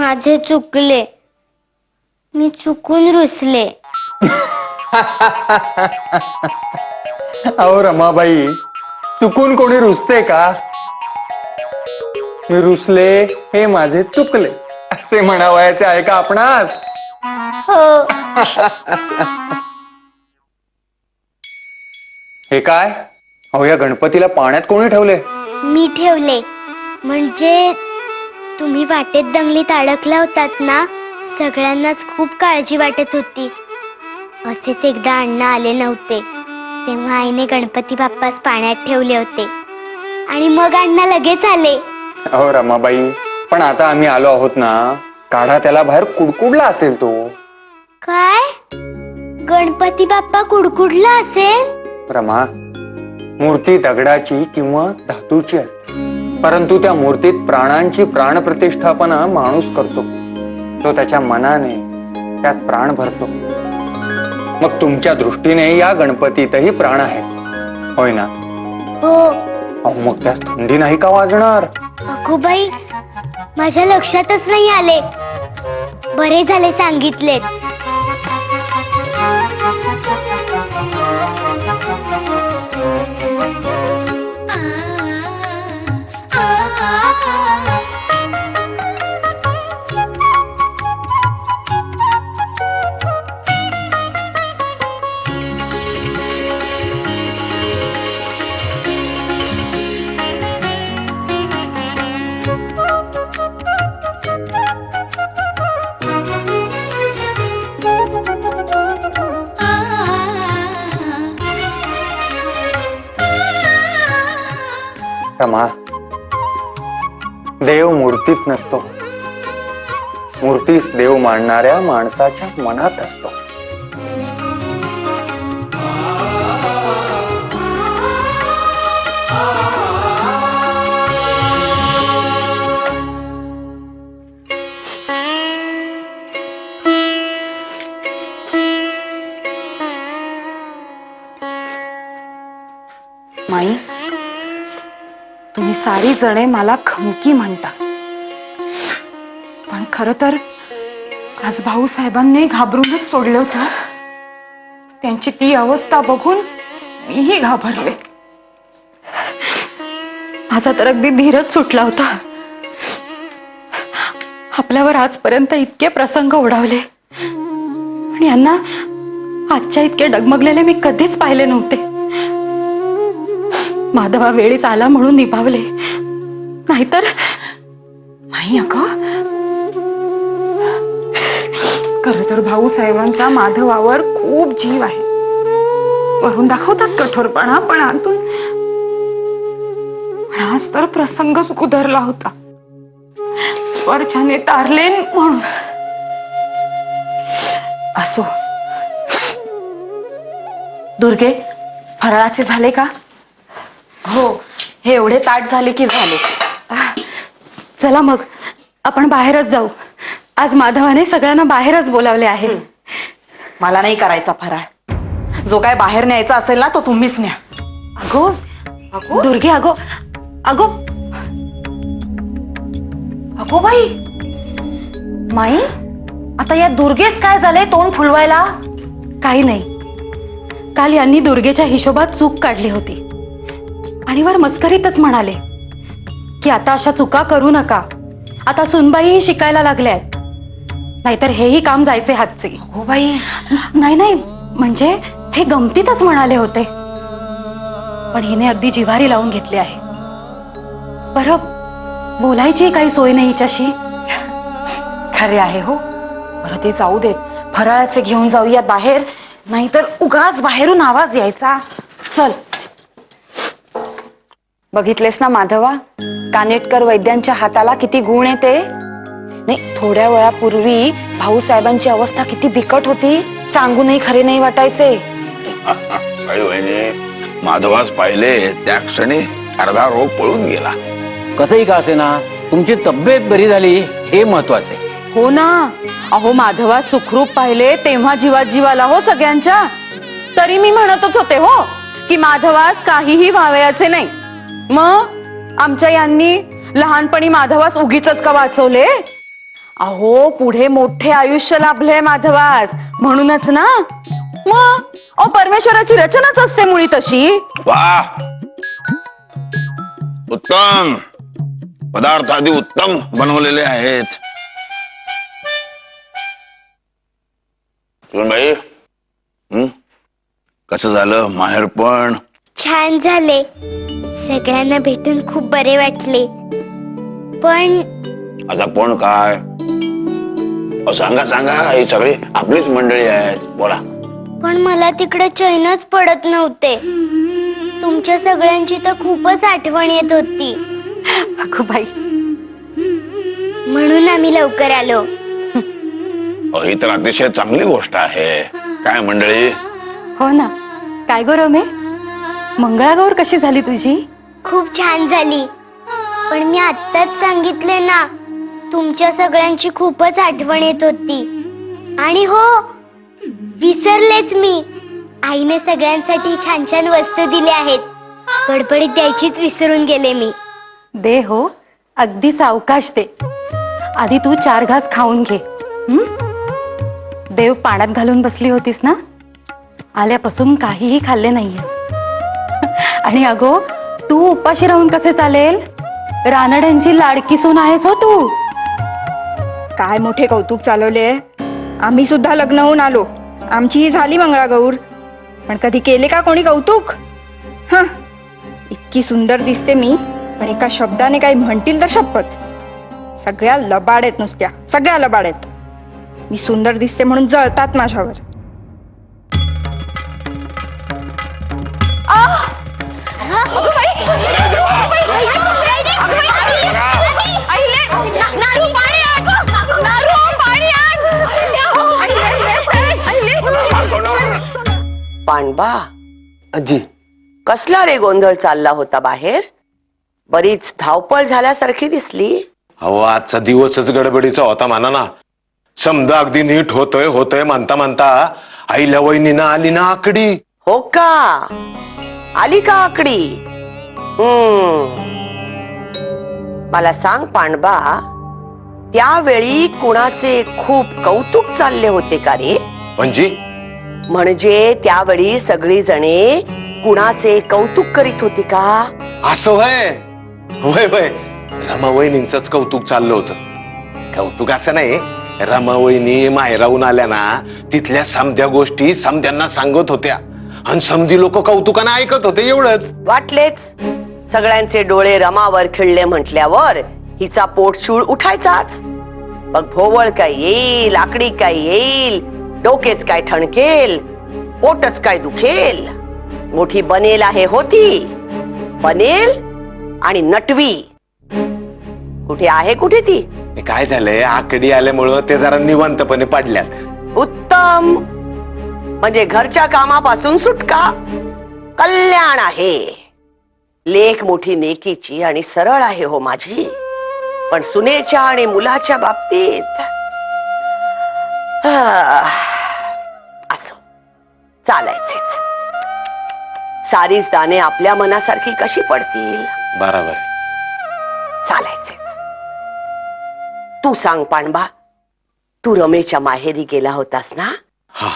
माझे चुकले, मी चुकून रुसले. अहो रमाबाई, चुकून कोणी रुसते का? मी रुसले हे माझे चुकले असे म्हणावयाचे आहे का आपणास? हो. हे काय? अहो या गणपतीला पाण्यात कोणी ठेवले? मी ठेवले. म्हणजे तुम्ही वाटेत दंगलीत अडकला होतात ना, सगळ्यांनाच खूप काळजी वाटत होती. असेच एकदा अण्णा आले नव्हते, तेव्हा आईने गणपती बाप्पास पाण्यात ठेवले होते आणि मग अण्णा लगेच आले. अहो रमाबाई, पण आता आम्ही आलो आहोत ना, काढा त्याला बाहेर, कुडकुडला असेल तो. काय? गणपती बाप्पा कुडकुडला असेल? रमा, मूर्ती दगडाची किंवा धातूची असते, परंतु त्या मूर्तीत प्राणांची प्राणप्रतिष्ठापना माणूस करतो. तो त्याच्या मनाने त्यात प्राण भरतो. मग तुमच्या दृष्टीने या गणपतीतही प्राण आहे, होय ना? हो. अहो मग त्यास थंडी नाही का वाजणार? अगो बाई, माझ्या लक्षातच नाही आले. बरे झाले सांगितलेत. रमा, देव मूर्तीत नसतो, मूर्तीस देव मानणाऱ्या माणसाच्या मनात असतो. माई, तुम्ही सारी जणे मला खमकी म्हणता, पण खर तर आज भाऊसाहेबांनी घाबरूनच सोडलं होतं. त्यांची ती अवस्था बघून मीही घाबरले. माझा तर अगदी धीरच सुटला होता. आपल्यावर आजपर्यंत इतके प्रसंग ओढावले आणि यांना आजच्या इतके डगमगलेले मी कधीच पाहिले नव्हते. माधवा वेळीच आला म्हणून निभावले, नाहीतर नाही. अगं, खर तर भाऊसाहेबांचा माधवावर खूप जीव आहे. वरून दाखवतात कठोरपणा, पण आतून आज तर प्रसंगच उधरला होता. वरच्याने तारले म्हणून. असो. दुर्गे, फराळाचे झाले का? हो, हे एवढे ताट झाले की झाले. चला मग आपण बाहेरच जाऊ. आज माधवाने सगळ्यांना बाहेरच बोलावले आहे. मला नाही करायचा फराळ. जो काय बाहेर न्यायचा असेल ना, तो तुम्हीच न्या. अगो अगो दुर्गे, अगो अगो अगो बाई, माई, आता या दुर्गेस काय झाले तोंड फुलवायला? काही नाही. काल यांनी दुर्गेच्या हिशोबात चूक काढली होती आणि वर मस्करीतच म्हणाले की आता अशा चुका करू नका. आता सुनबाई शिकायला लागल्यात, नाहीतर हेही काम जायचे हातचे. हो बाई. नाही नाही, म्हणजे हे गमतीतच म्हणाले होते, पण हिने अगदी जिव्हारी लावून घेतली आहे. बरं, बोलायची काही सोय नाही हिच्याशी. खरे आहे हो. बरं ते जाऊ देत, फराळाचे घेऊन जाऊयात बाहेर, नाहीतर उगाच बाहेरून आवाज यायचा. चल. बघितलेस ना माधवा, कानेटकर वैद्यांच्या हाताला किती गुण येते. नाही, थोड्या वेळापूर्वी भाऊसाहेबांची अवस्था किती बिकट होती, सांगूनही खरे नाही वाटायचे. माधवास पाहिले त्या क्षणी अर्धा रोग पळून गेला. कसंही का असे ना, तुमची तब्येत बरी झाली हे महत्वाचे. हो ना. अहो माधवा सुखरूप पाहिले तेव्हा जीवात जीव आला हो सगळ्यांच्या. तरी मी म्हणतच होते हो की माधवास काहीही व्हावयाचे नाही. मग आमच्या यांनी लहानपणी माधवास उगीचच का वाचवले? अहो पुढे मोठे आयुष्य लाभले माधवास, म्हणूनच ना. मग अहो परमेश्वराची रचनाच असते मुळी तशी. वा, उत्तम पदार्थ आधी उत्तम बनवलेले आहेत. सुनबाई, कसं झालं माहेरपण? छान झाले. सगळ्यांना भेटून खूप बरे वाटले. पण आता पण काय? अहो, सांगा सांगा, ही सगळी आपलीच मंडळी आहेत, बोला. पण मला तिकडे चैनच पडत नव्हते. तुमच्या सगळ्यांची तर खूपच आठवण येत होती. अगो बाई, म्हणून आम्ही लवकर आलो. अहो, ही तर अतिशय चांगली गोष्ट आहे. काय मंडळी? हो ना. काय गो रमे, मंगळागौर कशी झाली तुझी? खूप छान झाली. पण मी आत्ताच सांगितले ना, तुमच्या सगळ्यांची खूपच आठवण येत होती. आणि हो, विसरलेच मी, आईने सगळ्यांसाठी छान छान वस्तू दिल्या आहेत. गडबडीत द्यायचीच विसरून गेले मी. दे हो, अगदी सावकाश दे. आधी तू 4 घास खाऊन घे. देव पाण्यात घालून बसली होतीस ना, आल्यापासून काहीही खाल्ले नाहीयेस. आणि अगो, तू उपाशी राहून कसे चालेल? रानड्यांची लाडकी सून आहेस हो तू. काय मोठे कौतुक चालवले. आम्ही सुद्धा लग्न होऊन आलो, आमचीही झाली मंगळागौर, पण कधी केले का कोणी कौतुक? हा, इतकी सुंदर दिसते मी, पण एका शब्दाने काही म्हणतील तर शपथ. सगळ्या लबाड आहेत, नुसत्या सगळ्या लबाड आहेत. मी सुंदर दिसते म्हणून जळतात माझ्यावर. पांडबा, आजी, कसला रे गोंधळ चालला होता बाहेर? बरीच धावपळ झाल्यासारखी दिसली. अहो, आजचा दिवसच गडबडीचा होता म्हणा ना. समजा अगदी नीट होतोय म्हणता म्हणता आईल्या वहिनीनं आली ना आकडी. हो का? आली का आकडी? मला सांग पांडबा, त्यावेळी कुणाचे खूप कौतुक चालले होते का रे? म्हणजे त्यावेळी सगळी जणे कुणाचे कौतुक करीत होती का? असं होय होय होय, रमा वहिनींचंच कौतुक चाललं होतं. कौतुक असं नाही, रमा वहिनी माहेराहून आल्या ना, तिथल्या समध्या गोष्टी समध्यांना सांगत होत्या आणि समधी लोक कौतुकानं ऐकत होते. एवढंच वाटलेच. सगळ्यांचे डोळे रमावर खिळले म्हटल्यावर हिचा पोटशूळ उठायचाच. मग भोवळ काय येईल, आकडी काय येईल, डोकेच काय ठणकेल, पोटच काय दुखेल. मोठी बनेल आहे होती, बनेल आणि नटवी. कुठे आहे कुठे ती? काय झालंय, आकडी आल्यामुळं ते जरा निवांतपणे पडल्यात. उत्तम, म्हणजे घरच्या कामापासून सुटका. कल्याण आहे. लेक मोठी नेकीची आणि सरळ आहे हो माझी, पण सुनेच्या आणि मुलाच्या बाबतीत असो, चालायचेच. सारीच दाणे आपल्या मनासारखी कशी पडतील? बरोबर. चालायचेच. तू सांग पांडबा, तू रमेच्या माहेरी गेला होतास ना? हा.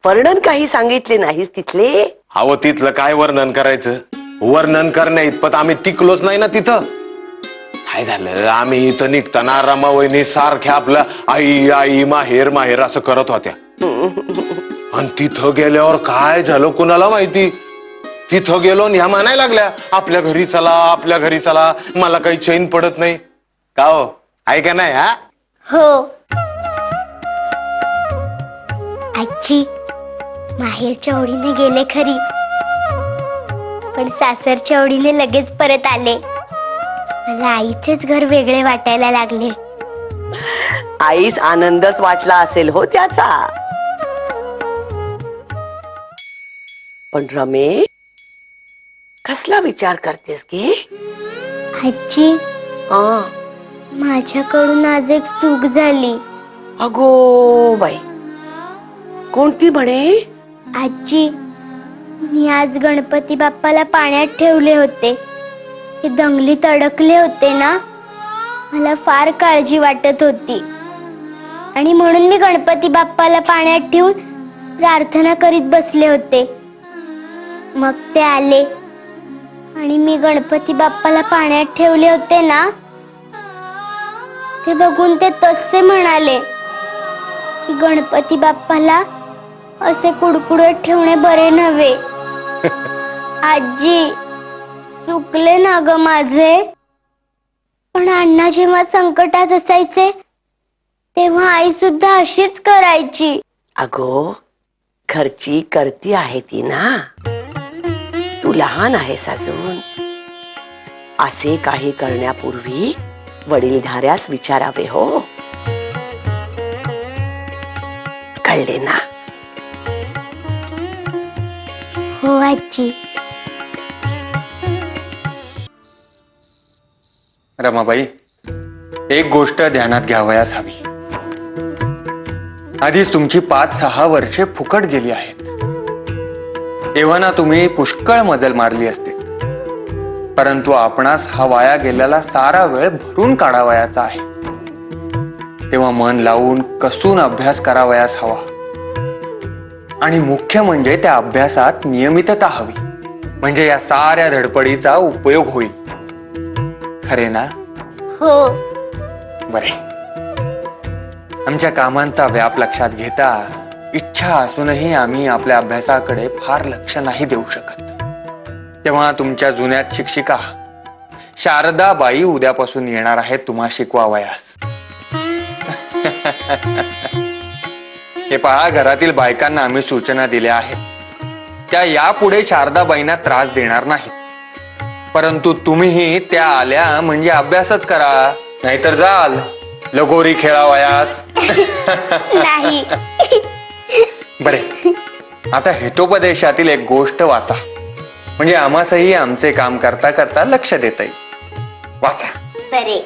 वर्णन काही सांगितले नाहीस तिथले? अहो, तिथलं काय वर्णन करायचं? वर्णन करण्या इतपत आम्ही टिकलोच नाही ना तिथं. काय झालं, आम्ही इथं निघताना रमा वहिनी सारख्या आपलं आई आई माहेर माहेर असं करत होत्या. आणि तिथं गेल्यावर काय झालं कुणाला माहिती. तिथं गेलो आणि ह्या म्हणायला लागल्या, आपल्या घरी चला आपल्या घरी चला, मला काही चैन पडत नाही. का हो, आहे का नाही? हा, हो. आजी माहेरच्या ओढीने गेले खरी, पण सासरच्या ओढीने लगेच परत आले. मला आईचेच घर वेगळे वाटायला लागले. आईस आनंदच वाटला असेल हो त्याचा. पण रमे, कसला विचार करतेस गे? आजी, माझ्याकडून आज एक चूक झाली. अगो बाई, कोणती म्हणे? आजी, मी आज गणपती बाप्पाला पाण्यात ठेवले होते. हे दंगलीत अडकले होते ना, मला फार काळजी वाटत होती. आणि म्हणून मी गणपती बाप्पाला पाण्यात ठेवून प्रार्थना करीत बसले होते. मग ते आले आणि मी गणपती बाप्पाला पाण्यात ठेवले होते ना, ते बघून ते तसे म्हणाले की गणपती बाप्पाला असे कुडकुडत ठेवणे बरे नव्हे. आजी, चुकले ना ग माझे. पण अण्णा जेव्हा संकटात असायचे तेव्हा आई सुद्धा अशीच करायची. अगो, घरची करती आहे ती ना, तू लहान आहेस अजून. असे काही करण्यापूर्वी वडीलधाऱ्यास विचारावे हो. कळले ना? हो आजी. रमाबाई, एक गोष्ट ध्यानात घ्यावयास हवी. आधीच तुमची 5-6 वर्षे फुकट गेली आहेत. एव्हाना तुम्ही पुष्कळ मजल मारली असते, परंतु आपणास हा वाया गेलेला सारा वेळ भरून काढावयाचा आहे. तेव्हा मन लावून कसून अभ्यास करावयास हवा. आणि मुख्य म्हणजे त्या अभ्यासात नियमितता हवी, म्हणजे या साऱ्या धडपडीचा उपयोग होईल. खरे ना? हो. बरे. आमच्या कामांचा व्याप लक्षात घेता इच्छा असूनही आम्ही आपल्या अभ्यासाकडे फार लक्ष नाही देऊ शकत. तेव्हा तुमच्या जुन्यात शिक्षिका शारदाबाई उद्यापासून येणार आहेत तुम्हा शिकवावयास. हे पहा, घरातील बायकांना आम्ही सूचना दिल्या आहेत. त्या यापुढे शारदाबाईंना त्रास देणार नाहीत. परंतु तुम्हीही त्या आल्या म्हणजे अभ्यासच करा, नाहीतर जाल लगोरी खेळावयास. नाही. बरे, आता हितोपदेशातील एक गोष्ट वाचा, म्हणजे आम्हासही आमचे काम करता करता लक्ष देता येईल. वाचा. बरे.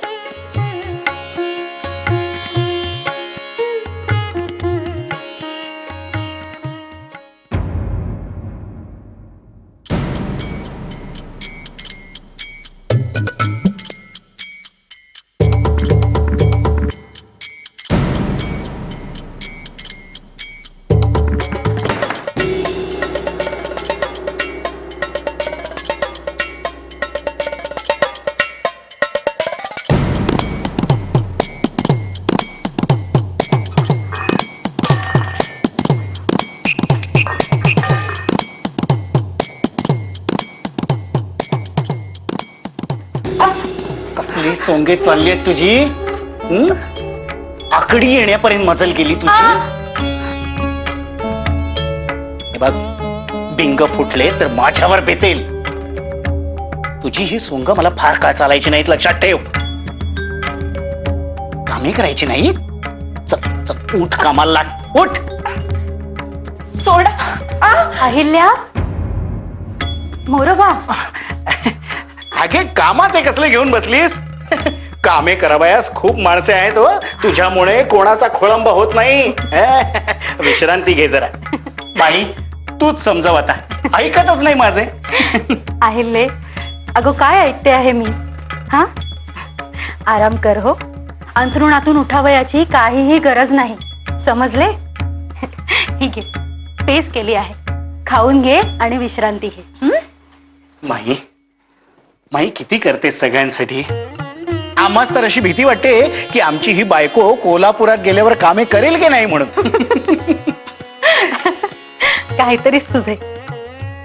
कसली सोंगे चालली आहेत तुझी? आकडी येण्यापर्यंत मजल गेली तुझी. हे बघ, बिंग फुटले तर माझ्यावर बेतेल. तुझी ही सोंग मला फार काळ चालायची नाहीत, लक्षात ठेव. कामे करायची नाही. चल चल, उठ कामाला लाग, उठ. सोडा. अहिल्या, मोरोबा. अगे, कामाचे कसले घेऊन बसलीस? कामे करावयास खूप माणसे आहेत हो. तुझ्यामुळे कोणाचा खोळंब होत नाही. विश्रांती घे जरा. बाई, तूच समजव आता. ऐकतच नाही माझे. अहिल्ये, अगो काय ऐकते आहे मी? हा, आराम कर हो. अंथरुणातून उठावयाची काहीही गरज नाही, समजले? ही घे, पेस केली आहे. खाऊन घे आणि विश्रांती घे. माई, माई किती करतेस सगळ्यांसाठी? आम्हाच तर अशी भीती वाटते की आमची ही बायको कोल्हापुरात गेल्यावर कामे करेल की नाही म्हणून. काहीतरीच तुझे.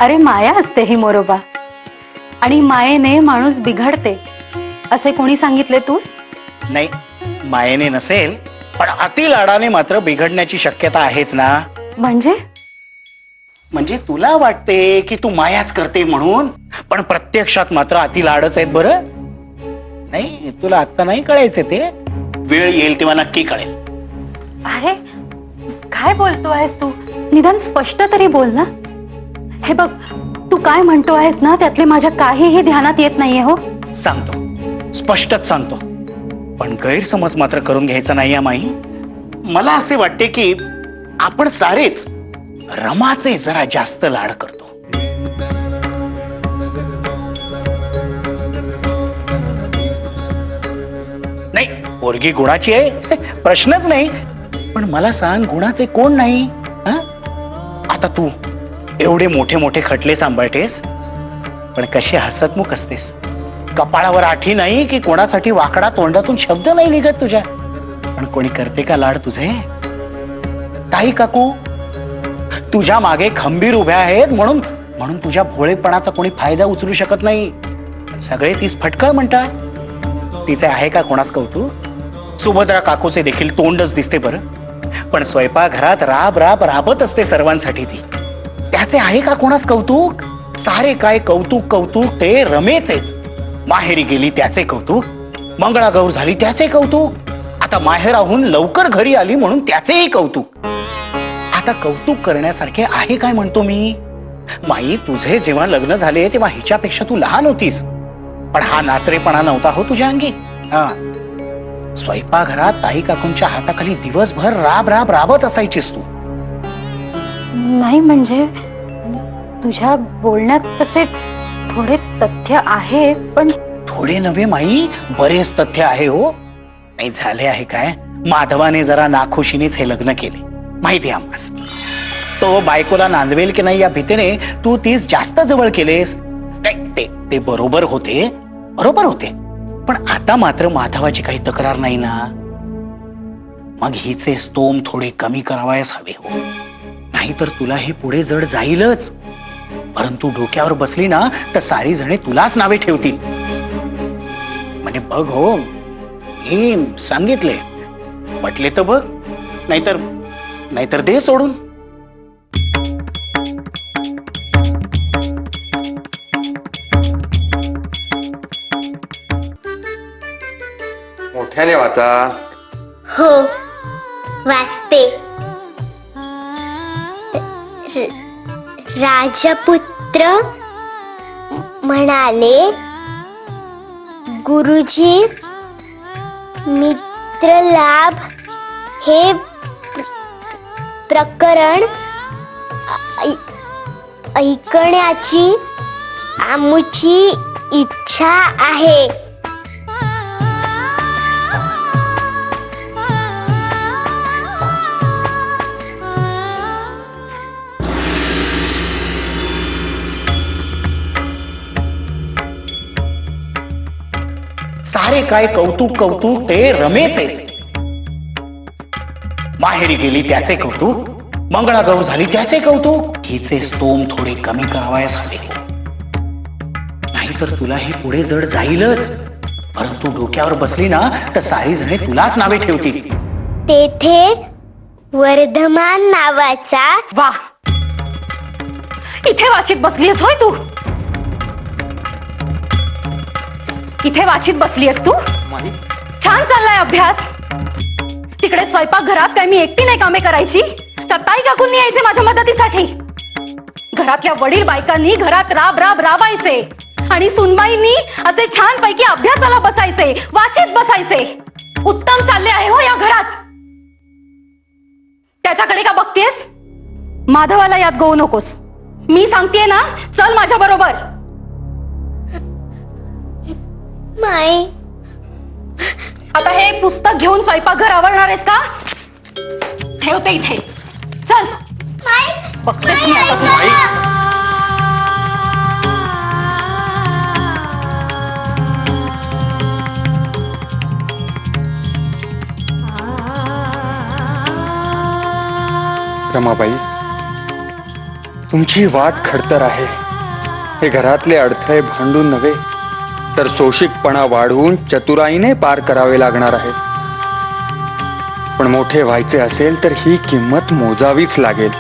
अरे माया असते ही मोरोबा, आणि मायेने माणूस बिघडते असे कोणी सांगितले तूस? नाही, मायेने नसेल, पण अति लाडाने मात्र बिघडण्याची शक्यता आहेच ना. म्हणजे तुला वाटते की तू मायाच करते म्हणून, पण प्रत्यक्षात मात्र अति लाडच आहेत. बरं नाही, तुला आता नाही कळायचं, ते वेळ येईल तेव्हा नक्की कळेल. अरे काय बोलतो आहेस तू? निदान स्पष्ट तरी बोल ना. हे बघ, तू काय म्हणतो आहेस ना, त्यातले माझ्या काहीही ध्यानात येत नाहीये हो. सांगतो, स्पष्टच सांगतो, पण गैरसमज मात्र करून घ्यायचा नाही माई. मला असे वाटते की आपण सारेच रमाचे जरा जास्त लाड करतो. नाही, पोरगी गुणाची आहे, प्रश्नच नाही. पण मला सांग, गुणाचे कोण नाही? हा? आता तू एवढे मोठे मोठे खटले सांभाळतेस, पण कशी हसतमुख असतेस. कपाळावर आठी नाही की कोणासाठी वाकडा तोंडातून शब्द नाही निघत तुझ्या. पण कोणी करते का लाड तुझे? ताई काकू तुझ्या मागे खंबीर उभ्या आहेत, म्हणून म्हणून तुझ्या भोळेपणाचा कोणी फायदा उचलू शकत नाही. सगळे तीच फटकळ म्हणतात. तिचे आहे का कोणाच कौतुक? सुभद्रा काकूचे देखील तोंडच दिसते बरं, पण स्वयंपाकघरात राब राब राबत असते सर्वांसाठी ती. त्याचे आहे का कोणाच कौतुक? सारे काय कौतुक कौतुक ते रमेचेच. माहेरी गेली त्याचे कौतुक, मंगळागौर झाली त्याचे कौतुक, आता माहेराहून लवकर घरी आली म्हणून त्याचेही कौतुक. आता कौतुक करण्यासारखे आहे काय म्हणतो मी? माई, तुझे जेव्हा लग्न झाले तेव्हा हिच्यापेक्षा तू लहान होतीस, पण हा नाचरेपणा नव्हता हो तुझ्या अंगी. हा, स्वयंपाकघरात ताई काकूंच्या हाताखाली दिवसभर राब राब राबत असायचीस तू. नाही म्हणजे तुझ्या बोलण्यात तसे थोडे तथ्य आहे, पण थोडे नव्हे माई, बरेच तथ्य आहे हो. नाही झाले आहे काय, माधवाने जरा नाखुशीनेच हे लग्न केले माहिती आम्हास. तो बायकोला नांदवेल की नाही या भीतीने तू तीच जास्त जवळ केलेस. ते बरोबर होते, बरोबर होते, पण आता मात्र माधवाची काही तक्रार नाही ना. मग हिचे स्तोम थोडे कमी करावायस हवे हो, नाहीतर तुला हे पुढे जड जाईलच. परंतु डोक्यावर बसली ना तर सारी जणे तुलाच नावे ठेवतील. म्हणजे बघ हो, हे सांगितले, म्हटले तर बघ, नाहीतर दे सोडून. मोठ्याने वाचा. हो, वाचते. राजपुत्र म्हणाले, गुरुजी, मित्र लाभ हे प्रकरण ऐकण्याची आमची इच्छा आहे. सारे काय कौतुक कौतुक ते रमेचेच. माहेरी गेली त्याचे कौतुक, मंगळागौर झाली त्याचे कौतुक. हिचे स्तोम थोडे कमी करावायस हवे, नाहीतर तुला हे पुढे जड जाईलच. परंतु डोक्यावर बसली ना तर सारी जणे तुलाच नावे ठेवतील. तेथे वर्धमान नावाचा वा, इथे वाचित बसलीस होय तू? इथे वाचित बसलीस तू? छान चाललाय अभ्यास. तिकडे स्वयंपाकघरात काय मी एकटी नाही कामे करायची, तर ताई काकूंनी यायचे माझ्या मदतीसाठी. घरातल्या वडील बायकांनी घरात राब राब राबायचे आणि सुनबाईंनी असे छान पैकी अभ्यासाला बसायचे, वाचित बसायचे. उत्तम चालले आहे हो या घरात. त्याच्याकडे का बघतेस? माधवाला यात गो नकोस. मी सांगतेय ना, चल माझ्या बरोबर. माई, आता हे पुस्तक घेऊन स्वयंपाकघर आवरणार आहेस का? ठेवते इथे. चल, बघतेस मी आता तुला. रमाबाई, तुमची वाट खडतर आहे. हे घरातले अडथळे भांडून नव्हे तर सोशिकपणा वाढवून चतुराईने पार करावे लागणार आहे. पण मोठे व्हायचे असेल तर ही किंमत मोजावीच लागेल.